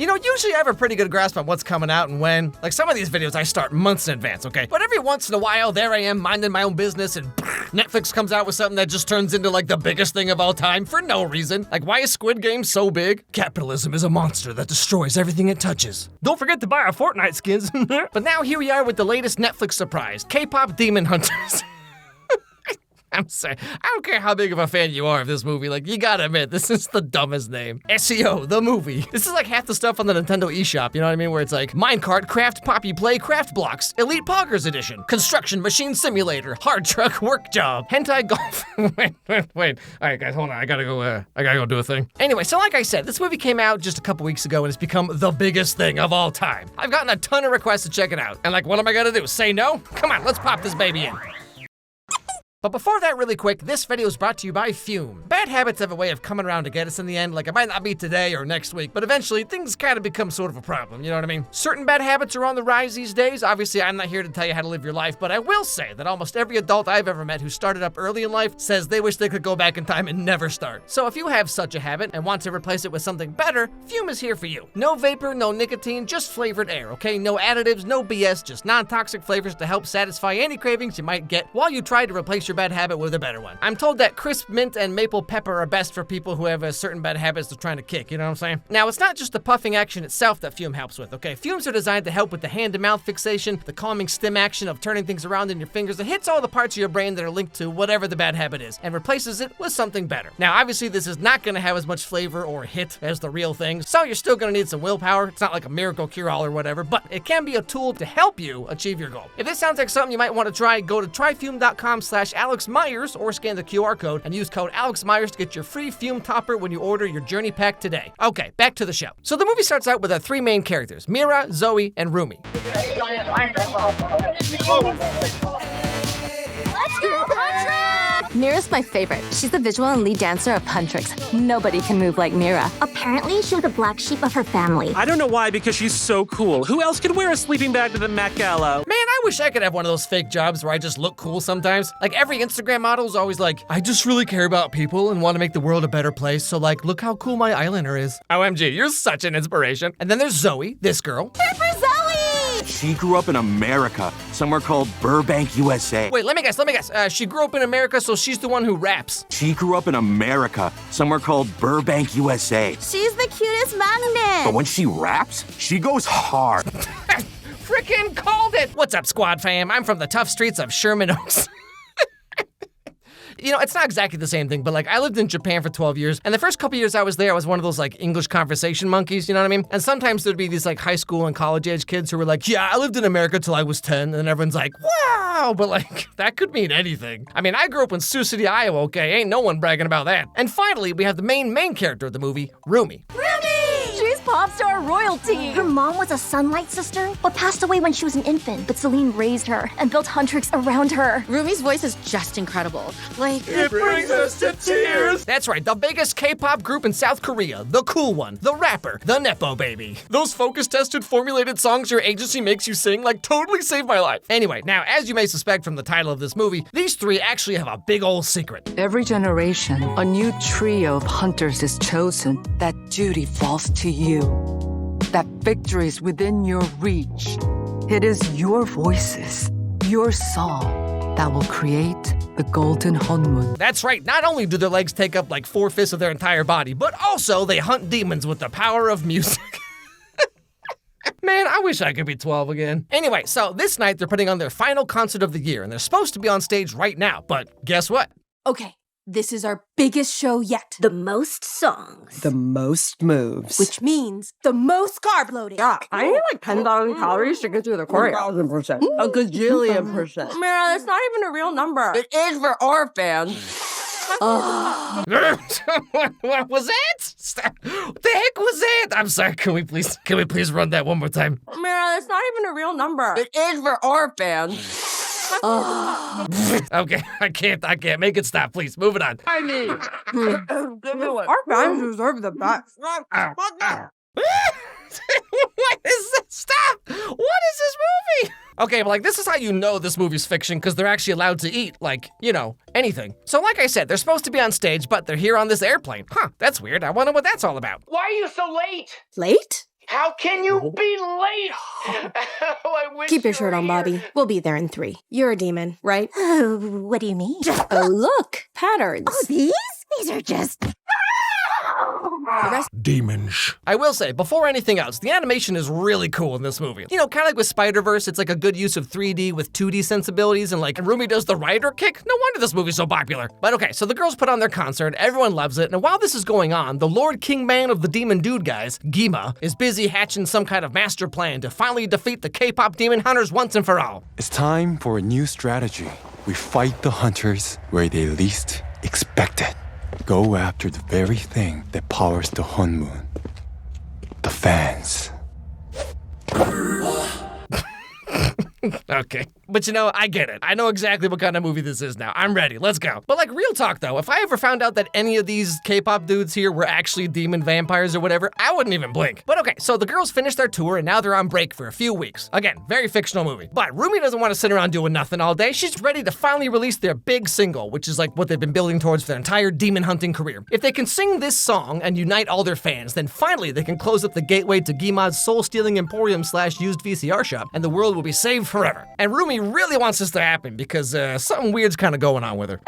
You know, usually I have a pretty good grasp on what's coming out and when. Like some of these videos I start months in advance, okay? But every once in a while, there I am minding my own business and Netflix comes out with something that just turns into like the biggest thing of all time for no reason. Like, why is Squid Game so big? Capitalism is a monster that destroys everything it touches. Don't forget to buy our Fortnite skins. But now here we are with the latest Netflix surprise, Kpop Demon Hunters. I'm sorry. I don't care how big of a fan you are of this movie. Like, you gotta admit, this is the dumbest name. SEO, the movie. This is like half the stuff on the Nintendo eShop, you know what I mean? Where it's like, Minecart, Craft, Poppy Play, Craft Blocks, Elite Poggers Edition, Construction Machine Simulator, Hard Truck Work Job, Hentai Golf. wait. All right, guys, hold on. I gotta go do a thing. Anyway, so like I said, this movie came out just a couple weeks ago and it's become the biggest thing of all time. I've gotten a ton of requests to check it out. And like, what am I gonna do? Say no? Come on, let's pop this baby in. But before that, really quick, this video is brought to you by Fume. Bad habits have a way of coming around to get us in the end. Like, it might not be today or next week, but eventually things kind of become sort of a problem, you know what I mean? Certain bad habits are on the rise these days. Obviously, I'm not here to tell you how to live your life, but I will say that almost every adult I've ever met who started up early in life says they wish they could go back in time and never start. So if you have such a habit and want to replace it with something better, Fume is here for you. No vapor, no nicotine, just flavored air, okay? No additives, no BS, just non-toxic flavors to help satisfy any cravings you might get while you try to replace your bad habit with a better one. I'm told that crisp mint and maple pepper are best for people who have a certain bad habits they're trying to kick, you know what I'm saying? Now, it's not just the puffing action itself that Fume helps with, okay? Fumes are designed to help with the hand-to-mouth fixation, the calming stim action of turning things around in your fingers. It hits all the parts of your brain that are linked to whatever the bad habit is and replaces it with something better. Now, obviously, this is not gonna have as much flavor or hit as the real thing, so you're still gonna need some willpower. It's not like a miracle cure-all or whatever, but it can be a tool to help you achieve your goal. If this sounds like something you might want to try, go to tryfume.com/AlexMyers or scan the QR code and use code AlexMyers to get your free Fume topper when you order your journey pack today. Okay, back to the show. So the movie starts out with our three main characters, Mira, Zoe, and Roomie. Mira's my favorite. She's the visual and lead dancer of Huntrix. Nobody can move like Mira. Apparently, she was the black sheep of her family. I don't know why, because she's so cool. Who else could wear a sleeping bag to the Met Gala? Man, I wish I could have one of those fake jobs where I just look cool sometimes. Like, every Instagram model is always like, I just really care about people and want to make the world a better place, so like, look how cool my eyeliner is. OMG, you're such an inspiration. And then there's Zoe, this girl. For Zoe! She grew up in America, somewhere called Burbank, USA. Wait, let me guess. She grew up in America, so she's the one who raps. She grew up in America, somewhere called Burbank, USA. She's the cutest magnet. But when she raps, she goes hard. Frickin' called it! What's up, squad fam? I'm from the tough streets of Sherman Oaks. You know, it's not exactly the same thing, but like I lived in Japan for 12 years, and the first couple years I was there, I was one of those like English conversation monkeys, you know what I mean? And sometimes there'd be these like high school and college age kids who were like, yeah, I lived in America till I was 10, and then everyone's like, wow, but like, that could mean anything. I mean, I grew up in Sioux City, Iowa, okay? Ain't no one bragging about that. And finally, we have the main character of the movie, Roomie. She's pop star royalty. Her mom was a Sunlight sister, but passed away when she was an infant. But Celine raised her and built Huntrix around her. Roomie's voice is just incredible. Like, It brings us to tears. That's right, the biggest K-pop group in South Korea, the cool one, the rapper, the Nepo baby. Those focus-tested, formulated songs your agency makes you sing like totally saved my life. Anyway, now, as you may suspect from the title of this movie, these three actually have a big old secret. Every generation, a new trio of hunters is chosen. That duty falls to you. That victory is within your reach. It is your voices, your song, that will create the Golden Honmun. That's right, not only do their legs take up like 4/5 of their entire body, but also they hunt demons with the power of music. Man, I wish I could be 12 again. Anyway, so this night they're putting on their final concert of the year, and they're supposed to be on stage right now, but guess what? Okay, this is our biggest show yet. The most songs. The most moves. Which means the most carb loading. Yeah, I need like 10,000 calories to get through the choreo. 1,000%. A gajillion percent. Mira, that's not even a real number. It is for our fans. What was that? Stop. What the heck was that? I'm sorry, can we please run that one more time? Mira, that's not even a real number. It is for our fans. Okay, I can't. Make it stop, please. Move it on. I mean, our fans deserve the best. What is this? Stop! What is this movie? Okay, but like, this is how you know this movie's fiction, because they're actually allowed to eat, like, you know, anything. So like I said, they're supposed to be on stage, but they're here on this airplane. Huh, that's weird. I wonder what that's all about. Why are you so late? Late? How can you be late? I wish Keep your you shirt were on, here. Bobby. We'll be there in 3. You're a demon, right? Oh, what do you mean? Oh, look. Patterns. Oh, these? These are just... Demons. I will say, before anything else, the animation is really cool in this movie. You know, kind of like with Spider-Verse, it's like a good use of 3D with 2D sensibilities, and like Roomie does the rider kick. No wonder this movie's so popular. But okay, so the girls put on their concert, everyone loves it, and while this is going on, the Lord King Man of the Demon Dude guys, Gima, is busy hatching some kind of master plan to finally defeat the Kpop Demon Hunters once and for all. It's time for a new strategy. We fight the hunters where they least expect it. Go after the very thing that powers the Hun Moon. The fans. Okay. But you know, I get it. I know exactly what kind of movie this is now. I'm ready. Let's go. But like, real talk though, if I ever found out that any of these K-pop dudes here were actually demon vampires or whatever, I wouldn't even blink. But okay, so the girls finished their tour and now they're on break for a few weeks. Again, very fictional movie. But Roomie doesn't want to sit around doing nothing all day. She's ready to finally release their big single, which is like what they've been building towards for their entire demon hunting career. If they can sing this song and unite all their fans, then finally they can close up the gateway to Gima's soul-stealing emporium / used VCR shop, and the world will be saved forever. And Roomie really wants this to happen because something weird's kind of going on with her.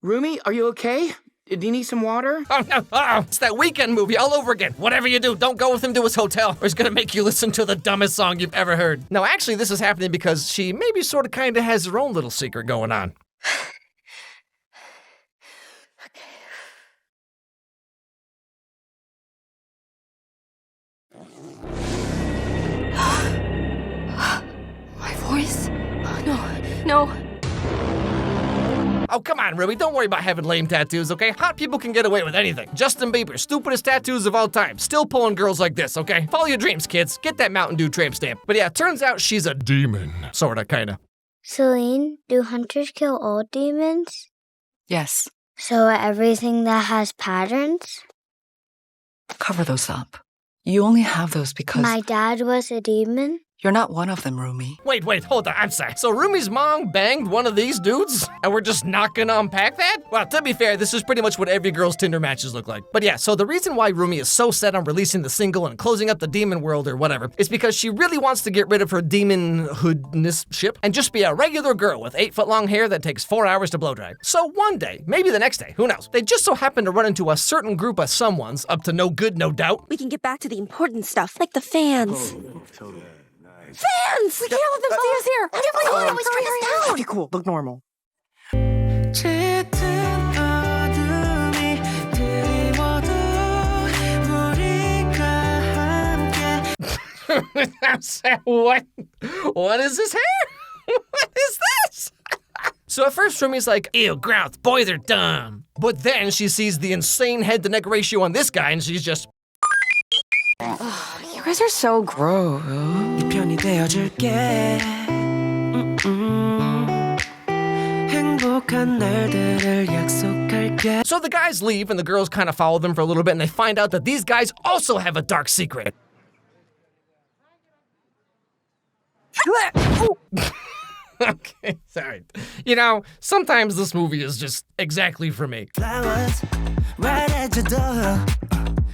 Roomie, are you okay? Do you need some water? Oh, no. Oh, it's that Weekend movie all over again. Whatever you do, don't go with him to his hotel, or he's gonna make you listen to the dumbest song you've ever heard. No, actually, this is happening because she maybe sort of kind of has her own little secret going on. My voice? No. Oh, come on, Ruby. Don't worry about having lame tattoos, okay? Hot people can get away with anything. Justin Bieber, stupidest tattoos of all time. Still pulling girls like this, okay? Follow your dreams, kids. Get that Mountain Dew tramp stamp. But yeah, turns out she's a demon. Sorta, kinda. Celine, do hunters kill all demons? Yes. So everything that has patterns? Cover those up. You only have those because My dad was a demon? you're not one of them, Roomie. Wait, hold on, I'm sorry. So Roomie's mom banged one of these dudes? And we're just not gonna unpack that? Well, to be fair, this is pretty much what every girl's Tinder matches look like. But yeah, so the reason why Roomie is so set on releasing the single and closing up the demon world or whatever is because she really wants to get rid of her demon-hoodness ship and just be a regular girl with 8-foot-long hair that takes 4 hours to blow dry. So one day, maybe the next day, who knows, they just so happen to run into a certain group of someones up to no good, no doubt. We can get back to the important stuff, like the fans. Fans! We can't let them see us here! Everyone always turn us down! Okay, cool. Look normal. What? What is his hair? What is this? So at first, Roomie's like, ew, grouse, boys are dumb. But then she sees the insane head-to-neck ratio on this guy, and she's just... You guys are so gross. 편이 되어줄게. 행복한 날들을 약속할게. So the guys leave, and the girls kind of follow them for a little bit, and they find out that these guys also have a dark secret. Okay, sorry. You know, sometimes this movie is just exactly for me. Flowers right at your door.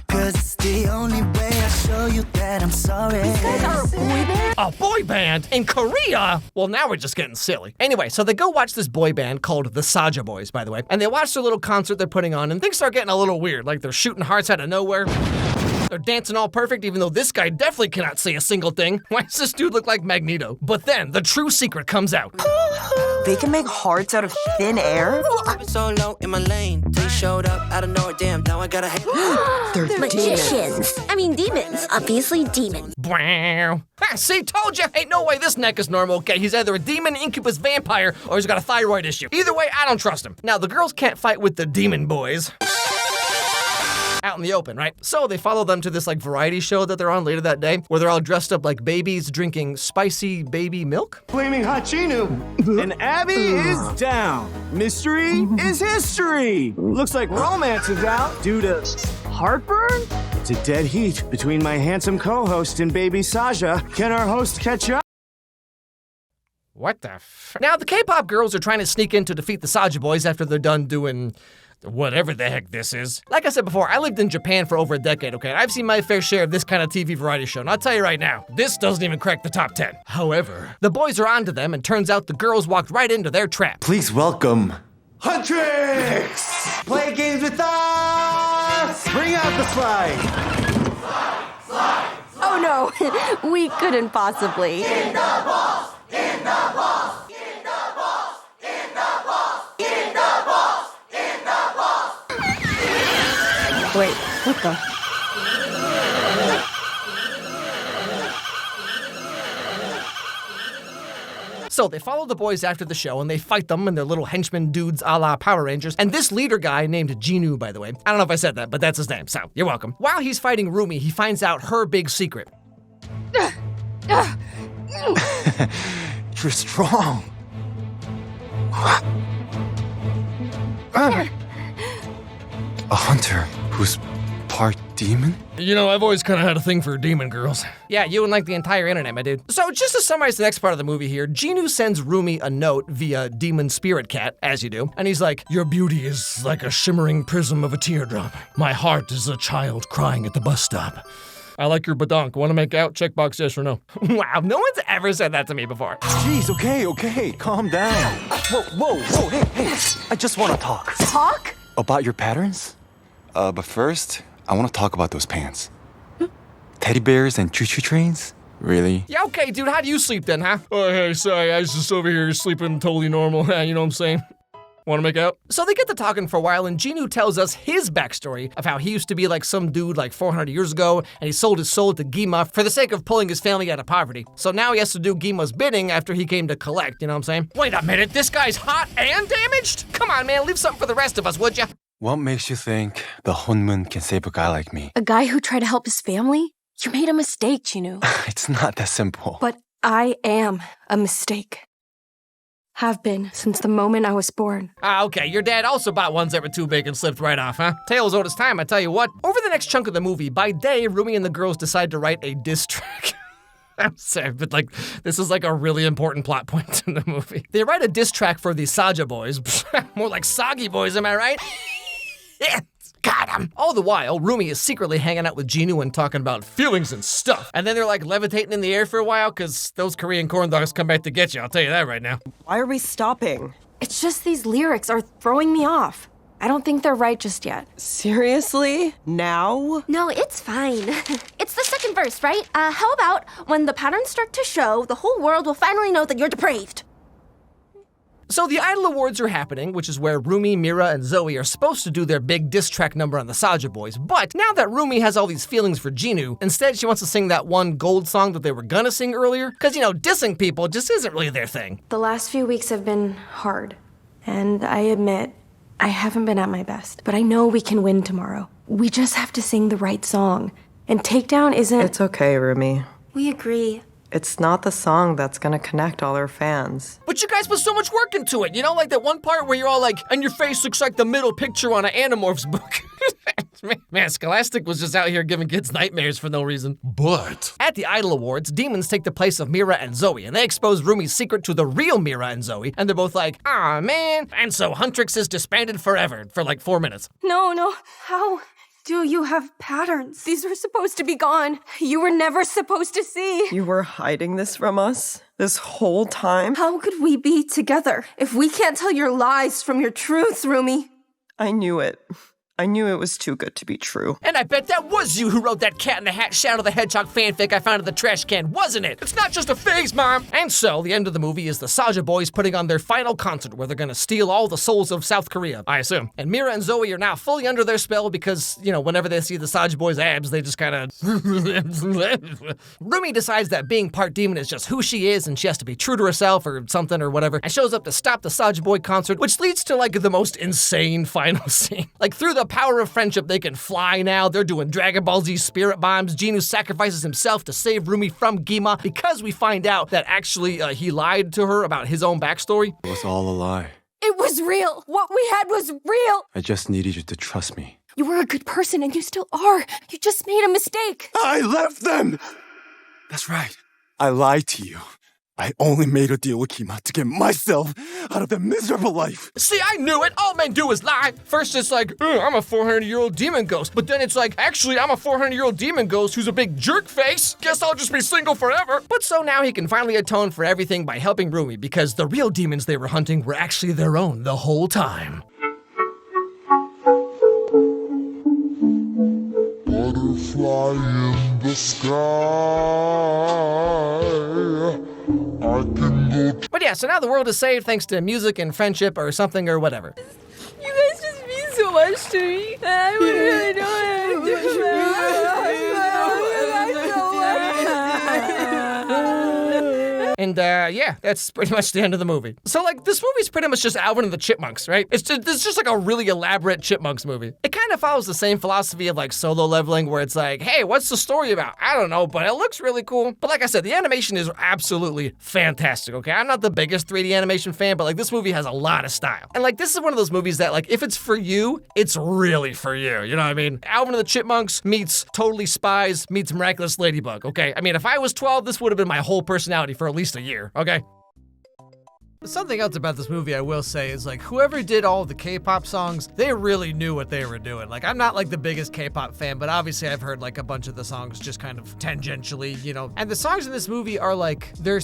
'Cause it's the only way I show you that I'm sorry. These guys are a boy band? A boy band in Korea? Well, now we're just getting silly. Anyway, so they go watch this boy band called the Saja Boys, by the way, and they watch their little concert they're putting on, and things start getting a little weird, like they're shooting hearts out of nowhere. They're dancing all perfect, even though this guy definitely cannot say a single thing. Why does this dude look like Magneto? But then the true secret comes out. They can make hearts out of thin air? So low in my lane. They showed up out of nowhere. Damn, now I gotta hate. They're Magicians. I mean demons. Obviously demons. Wow. Ah, see, told you. Ain't no way this neck is normal, okay? He's either a demon, incubus, vampire, or he's got a thyroid issue. Either way, I don't trust him. Now, the girls can't fight with the demon boys out in the open, right? So they follow them to this like variety show that they're on later that day, where they're all dressed up like babies drinking spicy baby milk. Flaming Hot Chinu. And Abby is down. Mystery is history. Looks like romance is out due to heartburn? It's a dead heat between my handsome co-host and baby Saja. Can our host catch up? What the f? Now, the K-pop girls are trying to sneak in to defeat the Saja Boys after they're done doing whatever the heck this is. Like I said before, I lived in Japan for over a decade, okay? I've seen my fair share of this kind of TV variety show, and I'll tell you right now, this doesn't even crack the top 10. However, the boys are onto them, and turns out the girls walked right into their trap. Please welcome Huntrix! Play games with us! Bring out the slide! Oh no, we couldn't possibly. In the balls! In the balls! In the balls! In the balls! In the balls! In the balls! Wait, what the? So they follow the boys after the show, and they fight them and their little henchmen dudes a la Power Rangers. And this leader guy, named Jinu, by the way, I don't know if I said that, but that's his name, so you're welcome. While he's fighting Roomie, he finds out her big secret. You're strong. A hunter who's part demon? You know, I've always kind of had a thing for demon girls. Yeah, you and like the entire internet, my dude. So just to summarize the next part of the movie here, Jinu sends Roomie a note via Demon Spirit Cat, as you do, and he's like, "Your beauty is like a shimmering prism of a teardrop. My heart is a child crying at the bus stop. I like your badonk. Want to make out? Checkbox yes or no." Wow, no one's ever said that to me before. Jeez, okay, calm down. Whoa, hey, I just want to talk. Talk? About your patterns? But first, I want to talk about those pants. Teddy bears and choo-choo trains? Really? Yeah, okay, dude, how do you sleep then, huh? Oh, hey, sorry, I was just over here sleeping totally normal. You know what I'm saying? Want to make out? So they get to talking for a while, and Jinu tells us his backstory of how he used to be like some dude like 400 years ago, and he sold his soul to Gima for the sake of pulling his family out of poverty. So now he has to do Gima's bidding after he came to collect, you know what I'm saying? Wait a minute, this guy's hot and damaged? Come on, man, leave something for the rest of us, would ya? What makes you think the Hunmun can save a guy like me? A guy who tried to help his family? You made a mistake, Jinu. It's not that simple. But I am a mistake. Have been since the moment I was born. Ah, okay, your dad also bought ones that were too big and slipped right off, huh? Tale's old as time, I tell you what. Over the next chunk of the movie, by day, Roomie and the girls decide to write a diss track. I'm sorry, but like, this is like a really important plot point in the movie. They write a diss track for the Saja boys. More like Soggy boys, am I right? Got him! All the while, Roomie is secretly hanging out with Jinu and talking about feelings and stuff. And then they're like levitating in the air for a while, because those Korean corn dogs come back to get you, I'll tell you that right now. Why are we stopping? It's just these lyrics are throwing me off. I don't think they're right just yet. Seriously? Now? No, it's fine. It's the second verse, right? How about when the patterns start to show, the whole world will finally know that you're depraved. So the Idol Awards are happening, which is where Roomie, Mira, and Zoe are supposed to do their big diss track number on the Saja boys. But now that Roomie has all these feelings for Jinu, instead she wants to sing that one gold song that they were gonna sing earlier. Because, you know, dissing people just isn't really their thing. The last few weeks have been hard. And I admit, I haven't been at my best. But I know we can win tomorrow. We just have to sing the right song. And Takedown isn't... It's okay, Roomie. We agree. It's not the song that's gonna connect all our fans. But you guys put so much work into it, you know, like that one part where you're all like, and your face looks like the middle picture on an Animorphs book. Man, Scholastic was just out here giving kids nightmares for no reason. But at the Idol Awards, demons take the place of Mira and Zoe, and they expose Roomie's secret to the real Mira and Zoe, and they're both like, "Aw, man." And so Huntrix is disbanded forever for like 4 minutes. No. How do you have patterns? These were supposed to be gone. You were never supposed to see. You were hiding this from us this whole time? How could we be together if we can't tell your lies from your truths, Roomie? I knew it. I knew it was too good to be true. And I bet that was you who wrote that Cat in the Hat Shadow the Hedgehog fanfic I found in the trash can, wasn't it? It's not just a phase, Mom! And so, the end of the movie is the Saja boys putting on their final concert where they're gonna steal all the souls of South Korea, I assume. And Mira and Zoe are now fully under their spell because, you know, whenever they see the Saja boys' abs, they just kinda... Roomie decides that being part demon is just who she is and she has to be true to herself or something or whatever, and shows up to stop the Saja boy concert, which leads to, like, the most insane final scene. Like, through the power of friendship, they can fly now. They're doing Dragon Ball Z spirit bombs. Jinu sacrifices himself to save Roomie from Gima because we find out that actually he lied to her about his own backstory. It was all a lie. It was real. What we had was real. I just needed you to trust me. You were a good person and you still are. You just made a mistake. I left them! That's right. I lied to you. I only made a deal with Kima to get myself out of that miserable life. See, I knew it. All men do is lie. First it's like, I'm a 400-year-old demon ghost. But then it's like, actually, I'm a 400-year-old demon ghost who's a big jerk face. Guess I'll just be single forever. But so now he can finally atone for everything by helping Roomie, because the real demons they were hunting were actually their own the whole time. Butterfly in the sky. I can go. But yeah, so now the world is saved thanks to music and friendship or something or whatever. You guys just mean so much to me. I would really know And yeah, that's pretty much the end of the movie. So like, this movie's pretty much just Alvin and the Chipmunks, right? It's just like a really elaborate Chipmunks movie. It kind of follows the same philosophy of like Solo Leveling, where it's like, hey, what's the story about? I don't know, but it looks really cool. But like I said, the animation is absolutely fantastic, okay? I'm not the biggest 3D animation fan, but like this movie has a lot of style. And like, this is one of those movies that like, if it's for you, it's really for you. You know what I mean? Alvin and the Chipmunks meets Totally Spies meets Miraculous Ladybug, okay? I mean, if I was 12, this would have been my whole personality for at least a year, okay? Something else about this movie I will say is like, whoever did all the K-pop songs, they really knew what they were doing. Like, I'm not like the biggest K-pop fan, but obviously I've heard like a bunch of the songs just kind of tangentially, you know. And the songs in this movie are like, they're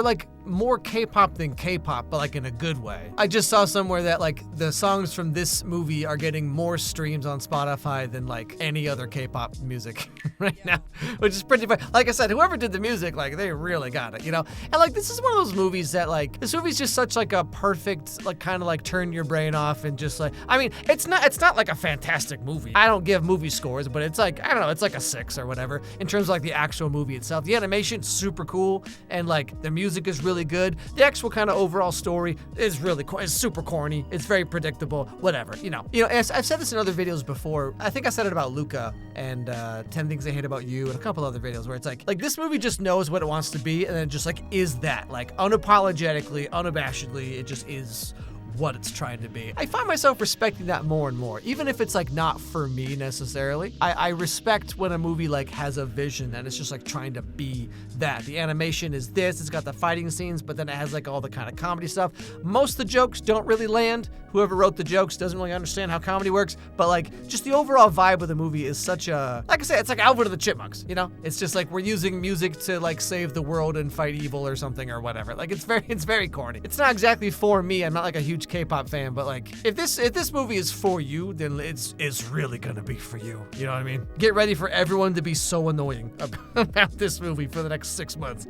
like more K-pop than K-pop, but like in a good way. I just saw somewhere that like the songs from this movie are getting more streams on Spotify than like any other K-pop music right now, which is pretty funny. Like I said, whoever did the music, like they really got it, you know? And like, this is one of those movies that like, this movie's just such like a perfect, like kind of like turn your brain off and just like, I mean, it's not like a fantastic movie. I don't give movie scores, but it's like, I don't know, it's like a 6 or whatever in terms of like the actual movie itself. The animation's super cool and like the music is really good. The actual kind of overall story is really cool. It's super corny. It's very predictable, whatever, you know. As I've said this in other videos before. I think I said it about Luca and 10 Things I Hate About You and a couple other videos where it's like this movie just knows what it wants to be and then just like is that, like unapologetically, unabashedly, it just is what it's trying to be. I find myself respecting that more and more, even if it's like not for me necessarily. I respect when a movie like has a vision and it's just like trying to be that. The animation is this, it's got the fighting scenes, but then it has like all the kind of comedy stuff. Most of the jokes don't really land. Whoever wrote the jokes doesn't really understand how comedy works, but like just the overall vibe of the movie is such a, like I said, it's like Alvin and the Chipmunks, you know? It's just like we're using music to like save the world and fight evil or something or whatever. Like it's very corny. It's not exactly for me. I'm not like a huge K-pop fan, but like if this movie is for you, then it's really gonna be for you. You know what I mean? Get ready for everyone to be so annoying about this movie for the next 6 months.